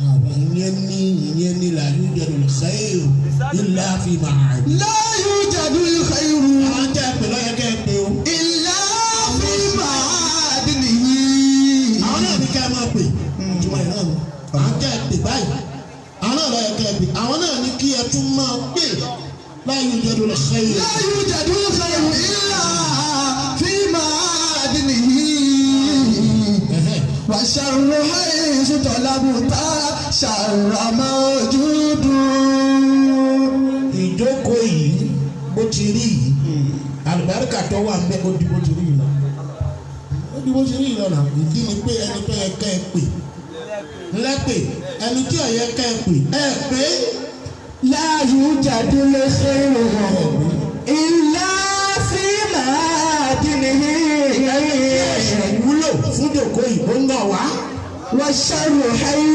ìyẹn ní la yujadul khayru illa fi ma'ad. La yujadul khayru. àwọn tẹ́ ẹ pè lọ́yẹ kẹ́ ẹ pé o. Illa fi ma'adinihi. àwọn náà ní ká máa pè. ìjọba ìran mi. àwọn tẹ́ ẹ pè báyìí. àwọn náà lọ́yẹ kẹ́ ẹ pè. àwọn náà ní kí ẹ tún máa pè. La yujadul khayru. La yujadul khayru illa fi ma'adinihi. Wa sharru haythu talabuta sharra mawjudu. ìjókòó yìí bó ti rí yìí àlùbáríkà tó wà ńbẹ̀ ó di bó ti rí yìí lọ. ó di bó ti rí yìí lọ náà. ìdí ni pé ẹni tó yẹ ká ẹ pè lẹ́pẹ̀ ẹni tí ò yẹ ká ẹ pè ẹ pé. La yujadul khayru illa fi ma'adinihi. wúlò fún ìjókòó yìí ó ń bọ̀ wá. Wa sharru haythu